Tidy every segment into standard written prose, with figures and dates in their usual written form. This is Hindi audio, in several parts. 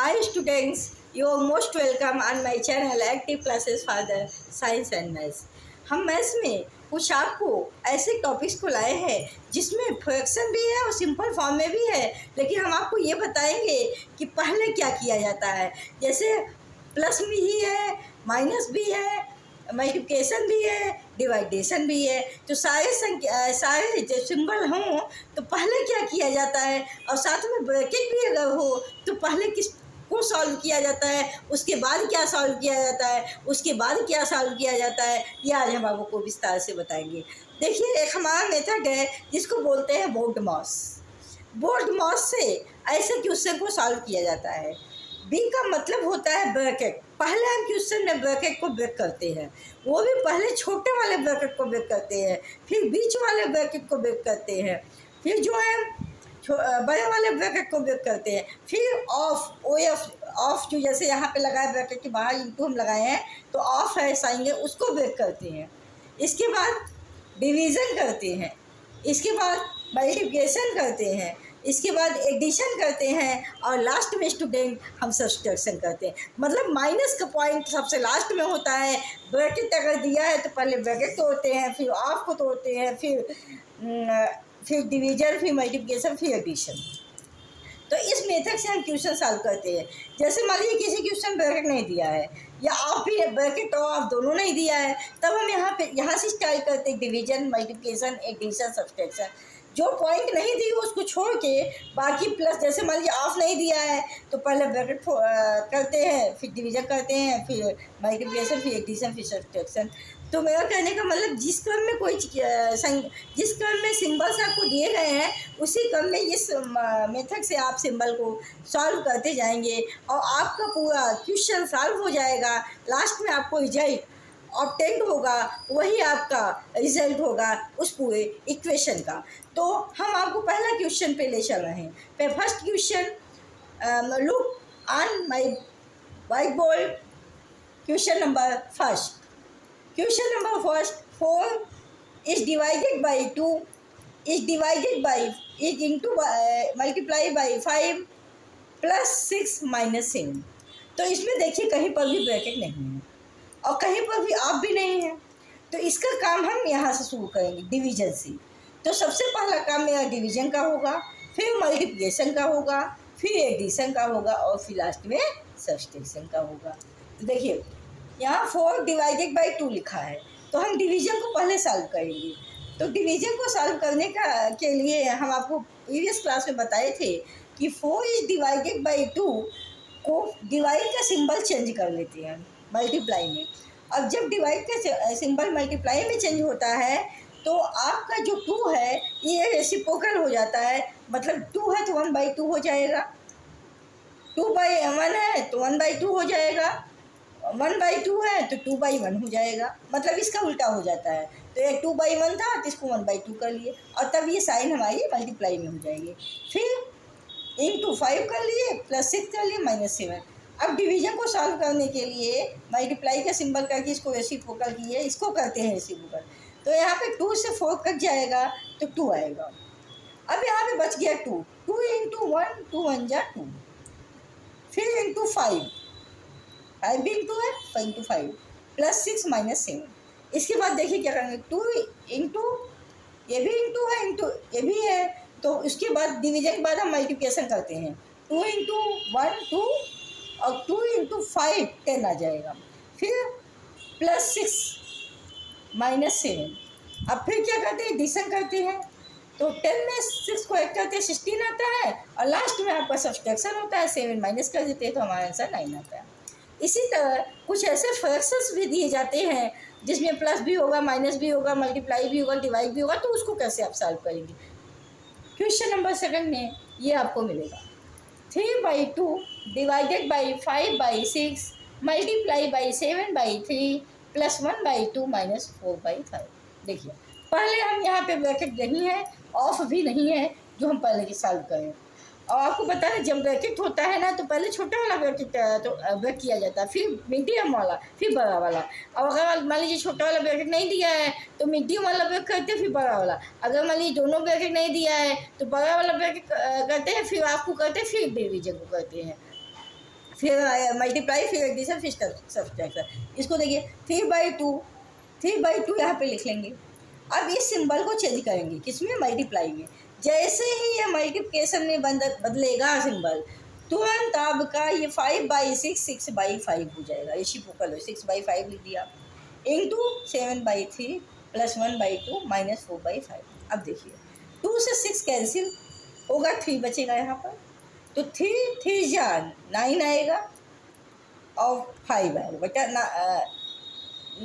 Hi students, you are most welcome on my channel Active Classes for the Science and Maths। हम मैथ्स में कुछ आपको ऐसे टॉपिक्स को लाए हैं जिसमें फ्रैक्शन भी है और सिंपल फॉर्म में भी है, लेकिन हम आपको ये बताएंगे कि पहले क्या किया जाता है। जैसे प्लस भी है, माइनस भी है, मल्टीप्लिकेशन भी है, डिवाइडेशन भी है। तो सारे जब सिंबल हों तो पहले क्या किया जाता है, और साथ में ब्रैकेट भी अगर हो तो पहले किस को सॉल्व किया जाता है, उसके बाद क्या सॉल्व किया जाता है, उसके बाद क्या सॉल्व किया जाता है, ये आज हम आपको विस्तार से बताएंगे। देखिए, एक हमारा मेथड है जिसको बोलते हैं बोर्ड मॉस। बोर्ड मॉस से ऐसे क्वेश्चन को सॉल्व किया जाता है। बी का मतलब होता है ब्रैकेट। पहले हम क्वेश्चन में ब्रैकेट को ब्रेक करते हैं, वो भी पहले छोटे वाले ब्रैकेट को ब्रेक करते हैं, फिर बीच वाले ब्रैकेट को ब्रेक करते हैं, फिर जो है बड़े वाले ब्रैकेट को ब्रेक करते हैं, फिर ऑफ ऑफ जो जैसे यहाँ पे लगाए ब्रैकेट के बाहर इंटू हम लगाए हैं तो ऑफ है साइंगे, उसको ब्रेक करते हैं। इसके बाद डिवीज़न करते हैं, इसके बाद मल्टीप्लिकेशन करते हैं, इसके बाद एडिशन करते हैं, और लास्ट में स्टूडेंट हम सब्सट्रैक्शन करते हैं। मतलब माइनस का पॉइंट सबसे लास्ट में होता है। ब्रैकेट अगर दिया है तो पहले ब्रैकेट तोड़ते हैं, फिर ऑफ को तोड़ते हैं, फिर डिवीजन, फिर मल्टीप्लिकेशन, फिर एडिशन। तो इस मेथड से हम क्वेश्चन सॉल्व करते हैं। जैसे मान लीजिए किसी क्वेश्चन ब्रैकेट नहीं दिया है या ऑफ भी ब्रैकेट और ऑफ दोनों नहीं दिया है, तब हम यहाँ से स्टार्ट करते हैं डिवीजन, मल्टीप्लिकेशन, एडिशन, सब्सट्रैक्शन। जो पॉइंट नहीं दी उसको छोड़ के बाकी प्लस, जैसे मान लीजिए ऑफ नहीं दिया है तो पहले ब्रैकेट करते हैं, फिर डिवीजन करते हैं, फिर मल्टीप्लिकेशन, फिर एडिशन, फिर सब्सट्रैक्शन। तो मेरा कहने का मतलब जिस क्रम में जिस क्रम में सिंबल्स आपको दिए गए हैं उसी क्रम में इस मेथड से आप सिंबल को सॉल्व करते जाएंगे और आपका पूरा क्वेश्चन सॉल्व हो जाएगा। लास्ट में आपको रिजल्ट ऑब्टेन्ड होगा, वही आपका रिजल्ट होगा उस पूरे इक्वेशन का। तो हम आपको पहला क्वेश्चन पे ले चल रहे हैं। First question, look on my white board. Question number first, 4 is divided by 2 is divided by is into multiply by 5 plus 6 minus 7। तो इसमें देखिए कहीं पर भी ब्रैकेट नहीं है और कहीं पर भी ऑफ भी नहीं है, तो इसका काम हम यहाँ से शुरू करेंगे डिवीजन से। तो सबसे पहला काम मेरा डिवीजन का होगा, फिर मल्टीप्लिकेशन का होगा, फिर एडिशन का होगा और फिर लास्ट में सब्सट्रैक्शन का होगा। तो देखिए यहाँ 4 डिवाइडेड बाई 2 लिखा है, तो हम डिवीजन को पहले सॉल्व करेंगे। तो डिवीजन को सॉल्व करने के लिए हम आपको प्रीवियस क्लास में बताए थे कि 4 इज डिवाइडेड बाई 2 को डिवाइड का सिंबल चेंज कर लेते हैं मल्टीप्लाई में। अब जब डिवाइड का सिंबल मल्टीप्लाई में चेंज होता है तो आपका जो 2 है ये रेसिप्रोकल हो जाता है। मतलब 2 है तो 1/2 हो जाएगा, 2/1 है तो 1/2 हो जाएगा, 1/2 है तो 2/1 हो जाएगा। मतलब इसका उल्टा हो जाता है। तो ये 2/1 था तो इसको 1/2 कर लिए और तब ये साइन हमारी मल्टीप्लाई में हो जाएगी। फिर इंटू 5 कर लिए, प्लस 6 कर लिए, -7। अब डिवीजन को सॉल्व करने के लिए मल्टीप्लाई का सिंबल करके इसको रेसिप्रोकल किए, इसको करते हैं रेसिप्रोकल। तो यहाँ पे 2 से 4 कट जाएगा तो 2 आएगा। अब यहाँ पे बच गया 2 इंटू 1, 2 1 जा 2, फिर इंटू 5 भी इंटू है, 5 इंटू 5 प्लस 6 माइनस 7। इसके बाद देखिए क्या करेंगे, 2 इंटू ये भी इंटू है, इंटू ये भी है, तो इसके बाद डिवीजन के बाद हम मल्टीप्लिकेशन करते हैं। 2 इंटू 1 2 और 2 इंटू 5 10 आ जाएगा, फिर प्लस 6 माइनस 7। अब फिर क्या करते हैं, एडिशन करते हैं। तो 10 में 6 को ऐड करते हैं 16 आता है, और लास्ट में आपका सब्सट्रैक्शन होता है, 7 माइनस कर देते हैं तो हमारा आंसर 9 आता है। इसी तरह कुछ ऐसे फ्रैक्शंस भी दिए जाते हैं जिसमें प्लस भी होगा, माइनस भी होगा, मल्टीप्लाई भी होगा, डिवाइड भी होगा, तो उसको कैसे आप सॉल्व करेंगे। क्वेश्चन नंबर 2 में ये आपको मिलेगा 3/2 divided by 5/6 multiply by 7/3 plus 1/2 minus 4/5। देखिए पहले हम यहाँ पे ब्रैकेट नहीं है, ऑफ भी नहीं है, जो हम पहले की सॉल्व करें। और आपको पता है जब ब्रैकेट होता है ना तो पहले छोटा वाला ब्रैकेट तो ब्रेक किया जाता है, फिर मीडियम वाला, फिर बड़ा वाला। और अगर मान लीजिए छोटा वाला ब्रैकेट नहीं दिया है तो मीडियम वाला ब्रेक करते हैं, फिर बड़ा वाला। अगर मान लीजिए दोनों ब्रैकेट नहीं दिया है तो बड़ा वाला ब्रैकेट करते हैं, फिर आपको करते हैं, फिर डिवीजन को करते हैं। फिर मल्टीप्लाई, फिर एडिशन, फिर सब्सट्रैक्शन। इसको देखिए 3/2 यहाँ पे लिख लेंगे। अब इस सिंबल को चेंज करेंगे किसमें, मल्टीप्लाई में। जैसे ही ये मल्टीप्लिकेशन में बदलेगा सिंबल, तुरंत आपका ये 5/6 6/5 हो जाएगा। रेसिप्रोकल हो, 6/5 लिख दिया, इंटू 7/3 प्लस 1/2 माइनस 4/5। अब देखिए 2 से 6 कैंसिल होगा, 3 बचेगा यहाँ पर, तो 3 जा 9 आएगा और 5 आएगा बेटा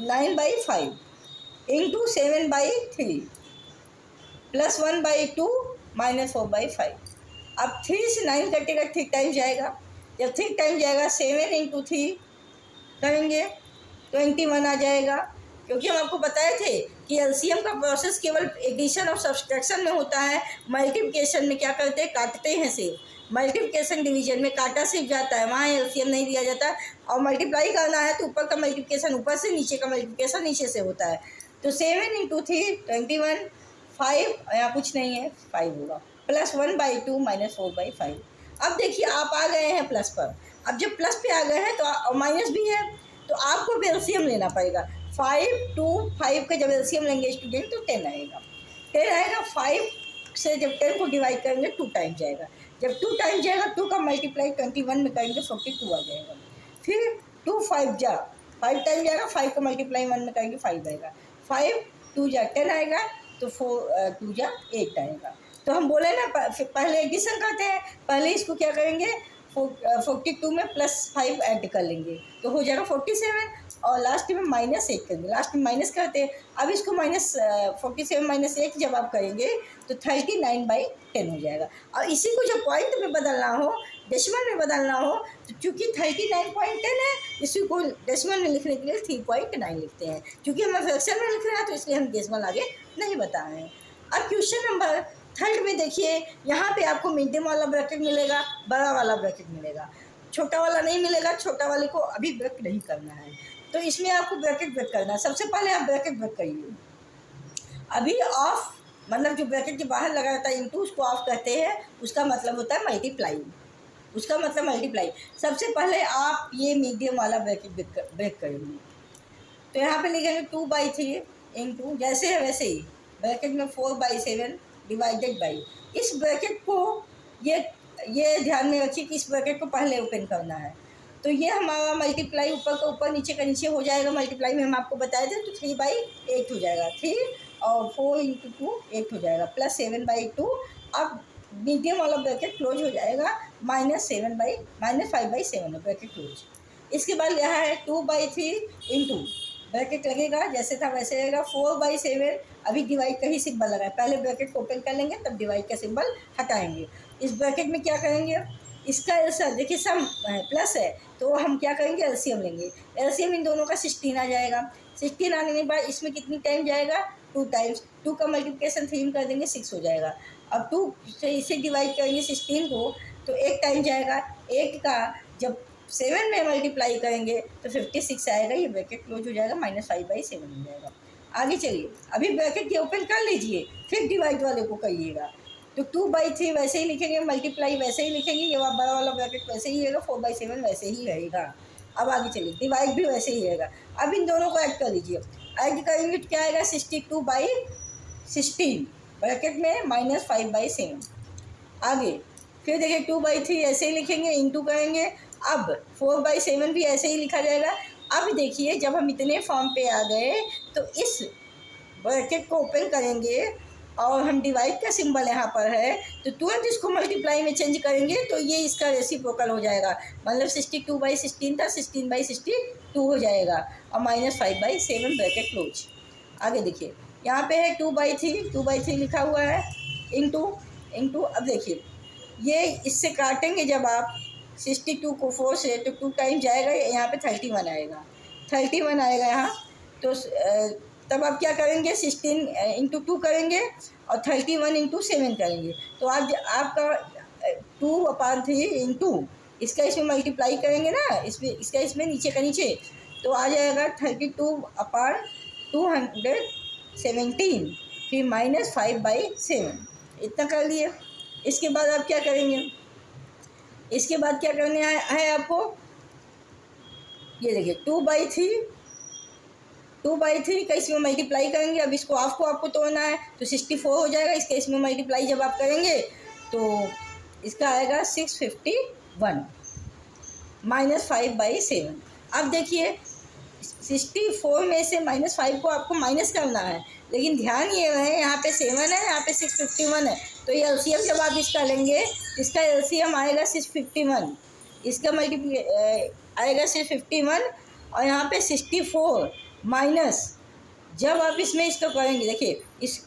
9/5 इंटू 7/3 प्लस 1/2 माइनस 4/5। अब 3 से 9 कटेगा, 3 टाइम जाएगा। जब 3 टाइम जाएगा 7 इंटू 3 करेंगे 21 आ जाएगा। क्योंकि हम आपको बताए थे कि एलसीएम का प्रोसेस केवल एडिशन और सब्सट्रैक्शन में होता है, मल्टीप्लिकेशन में क्या करते हैं, काटते हैं सिर्फ। मल्टीप्लिकेशन डिवीजन में काटा सिर्फ जाता है, वहाँ एलसीएम नहीं दिया जाता। और मल्टीप्लाई करना है तो ऊपर का मल्टीप्लिकेशन ऊपर से, नीचे का मल्टीप्लिकेशन नीचे से होता है। तो 7 इंटू 3 21, 5 यहाँ कुछ नहीं है 5 होगा, प्लस 1/2 माइनस 4/5। अब देखिए आप आ गए हैं प्लस पर। अब जब प्लस पे आ गए हैं तो माइनस भी है, तो आपको एलसीएम लेना पड़ेगा। 5 2 5 का जब एलसीएम लेंगे स्टूडेंट तो 10 आएगा। 10 आएगा, 5 से जब 10 को डिवाइड करेंगे 2 टाइम जाएगा। जब 2 टाइम जाएगा 2 का मल्टीप्लाई 21 में करेंगे 42 आ जाएगा। फिर 2 5 जा 5 टाइम जाएगा, 5 का मल्टीप्लाई 1 में करेंगे 5 आएगा। 5 2 जा 10 आएगा, तो 4 2 जा 8 आएगा। तो हम बोले ना पहले एडिशन करते हैं, पहले इसको क्या करेंगे 42 में प्लस 5 ऐड कर लेंगे तो हो जाएगा 47, और लास्ट में -1 करेंगे, लास्ट में माइनस करते हैं। अब इसको -47 - 1 जब आप करेंगे तो 39/10 हो जाएगा। और इसी को जब पॉइंट में बदलना हो, डेसिमल में बदलना हो, तो चूँकि 39.10 है, इसी को डेसिमल में लिखने के लिए 3.9 लिखते हैं। क्योंकि हमें फ्रैक्शन में लिखना है तो इसलिए हम डेसिमल आगे नहीं बता रहे हैं। अब क्वेश्चन नंबर 3 में देखिए, यहाँ पे आपको मीडियम वाला ब्रैकेट मिलेगा, बड़ा वाला ब्रैकेट मिलेगा, छोटा वाला नहीं मिलेगा। छोटा वाले को अभी ब्रेक नहीं करना है, तो इसमें आपको ब्रैकेट ब्रेक करना है। सबसे पहले आप ब्रैकेट ब्रेक करिए। अभी ऑफ मतलब जो ब्रैकेट के बाहर लगा रहता है इंटू, उसको ऑफ कहते हैं, उसका मतलब होता है मल्टीप्लाई, उसका मतलब मल्टीप्लाई। सबसे पहले आप ये मीडियम वाला ब्रैकेट ब्रेक करेंगे, तो यहाँ पे लिखेंगे 2/3 इंटू, जैसे है वैसे ही ब्रैकेट में 4/7 डिवाइडेड बाई। इस ब्रैकेट को ये ध्यान में रखिए कि इस ब्रैकेट को पहले ओपन करना है। तो ये हमारा मल्टीप्लाई ऊपर का ऊपर, नीचे का नीचे हो जाएगा। मल्टीप्लाई में हम आपको बताए थे, तो 3/8 हो जाएगा, 3 और 4 इंटू 2 8 हो जाएगा, प्लस 7/2। अब मीडियम वाला ब्रैकेट क्लोज हो जाएगा, -5/7 ब्रैकेट क्लोज। इसके बाद यहाँ है 2/3 इंटू, ब्रैकेट लगेगा जैसे था वैसे रहेगा, 4/7। अभी डिवाइड का ही सिंबल लगा है, पहले ब्रैकेट को ओपन कर लेंगे तब डिवाइड का सिंबल हटाएंगे। इस ब्रैकेट में क्या करेंगे, इसका एलसीएम देखिए, सम प्लस है तो हम क्या करेंगे, एलसीएम लेंगे। एलसीएम इन दोनों का 16 आ जाएगा। 16 आने के बाद इसमें कितनी टाइम जाएगा, 2 टाइम्स। 2 का मल्टीप्लिकेशन 3 कर देंगे 6 हो जाएगा। अब 2 से इसे डिवाइड करेंगे 16 को, तो 1 टाइम जाएगा। 8 का जब 7 में मल्टीप्लाई करेंगे तो 56 आएगा। ये ब्रैकेट क्लोज हो जाएगा, -5/7 हो जाएगा। आगे चलिए, अभी ब्रैकेट के ओपन कर लीजिए, फिर डिवाइड वाले को करिएगा। तो 2/3 वैसे ही लिखेंगे, मल्टीप्लाई वैसे ही लिखेंगे, ये बड़ा वाला ब्रैकेट वैसे ही रहेगा, 4/7 वैसे ही रहेगा। अब आगे चलिए, डिवाइड भी वैसे ही रहेगा। अब इन दोनों को ऐड कर लीजिए, ऐड करेंगे तो क्या आएगा, 62/16 ब्रैकेट में -5/7। आगे फिर देखिए 2/3 ऐसे ही लिखेंगे, इंटू करेंगे। अब 4/7 भी ऐसे ही लिखा जाएगा। अब देखिए, जब हम इतने फॉर्म पे आ गए तो इस ब्रैकेट को ओपन करेंगे और हम डिवाइड का सिंबल यहाँ पर है, तो तुरंत इसको मल्टीप्लाई में चेंज करेंगे तो ये इसका रेसिप्रोकल हो जाएगा। मतलब 62/16 था, 16/62 हो जाएगा, और -5/7 ब्रैकेट क्लोज। आगे देखिए, यहाँ पे है 2/3 लिखा हुआ है, इंटू। अब देखिए, ये इससे काटेंगे जब आप 62 को 4 से, तो 2 टाइम जाएगा, यहाँ पे 31 आएगा, 31 आएगा यहाँ। तो तब आप क्या करेंगे, 16 इंटू 2 करेंगे और 31 इंटू 7 करेंगे। तो आज आपका 2/3 इंटू इसका इसमें मल्टीप्लाई करेंगे ना, इसका इसमें नीचे का नीचे, तो आ जाएगा 32/217, फिर -5/7, इतना कर लिए। इसके बाद आप क्या करेंगे, इसके बाद क्या करना है आपको, ये देखिए 2/3 का इसमें मल्टीप्लाई करेंगे। अब इसको आपको तोड़ना है तो 64 हो जाएगा। इसके इसमें मल्टीप्लाई जब आप करेंगे तो इसका आएगा 651 -5/7। अब देखिए 64 में से -5 को आपको माइनस करना है, लेकिन ध्यान ये रहे यहाँ पे 7 है, यहाँ पे 651 है, तो ये एलसीएम जब आप इसका लेंगे, इसका एलसीएम आएगा 651, इसका मल्टीप्लाई आएगा 651 और यहाँ पे 64 माइनस जब आप इसमें इसको करेंगे, देखिए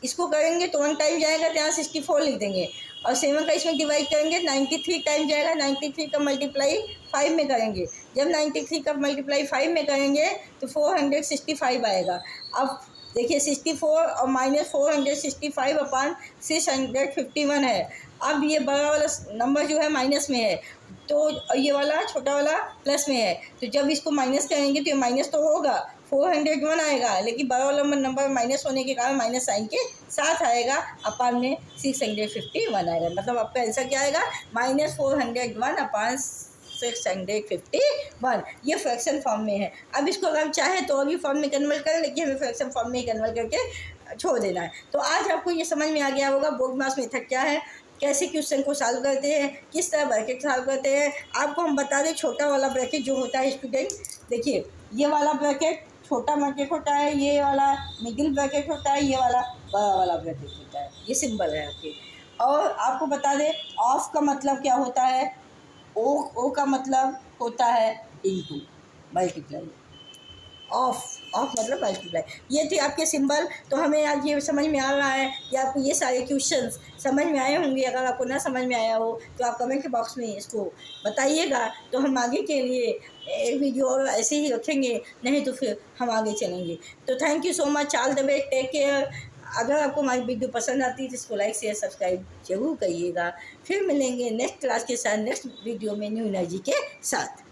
इसको करेंगे तो 1 टाइम जाएगा तो यहाँ 64 लिख देंगे और 7 का इसमें डिवाइड करेंगे 93 टाइम जाएगा। 93 का मल्टीप्लाई 5 में करेंगे, जब 93 का मल्टीप्लाई 5 में करेंगे तो 465 आएगा। अब देखिए 64 और -465/651 है। अब ये बड़ा वाला नंबर जो है माइनस में है, तो ये वाला छोटा वाला प्लस में है, तो जब इसको माइनस करेंगे तो ये माइनस तो होगा, 401 आएगा, लेकिन बड़ा वाला नंबर माइनस होने के कारण माइनस साइन के साथ आएगा, अपान में 651 आएगा। मतलब आपका आंसर क्या आएगा, -401/651। ये फ्रैक्शन फॉर्म में है। अब इसको अगर हम चाहे तो अभी फॉर्म में कन्वर्ट करें, लेकिन हमें फ्रैक्शन फॉर्म में ही कन्वर्ट करके छोड़ देना है। तो आज आपको ये समझ में आ गया होगा बोर्ड मेथड क्या है, कैसे क्वेश्चन को सॉल्व करते हैं, किस तरह ब्रैकेट सॉल्व करते हैं। आपको हम बता दें छोटा वाला ब्रैकेट जो होता है स्टूडेंट, देखिए ये वाला ब्रैकेट छोटा ब्रैकेट होता है, ये वाला मिडिल ब्रैकेट होता है, ये वाला बड़ा वाला ब्रैकेट होता है। ये सिंबल है आपके। और आपको बता दें ऑफ का मतलब क्या होता है, ओ का मतलब होता है इनटू, मल्टीप्लाई। ऑफ मतलब मल्टीप्लाई। ये थे आपके सिंबल। तो हमें आज ये समझ में आ रहा है कि आपको ये सारे क्वेश्चंस समझ में आए होंगे। अगर आपको ना समझ में आया हो तो आप कमेंट बॉक्स में इसको बताइएगा, तो हम आगे के लिए एक वीडियो और ऐसे ही रखेंगे, नहीं तो फिर हम आगे चलेंगे। तो thank you so much, all the way, take care. अगर आपको हमारी वीडियो पसंद आती है तो इसको लाइक शेयर सब्सक्राइब जरूर करिएगा। फिर मिलेंगे नेक्स्ट क्लास के साथ, नेक्स्ट वीडियो में न्यू एनर्जी के साथ।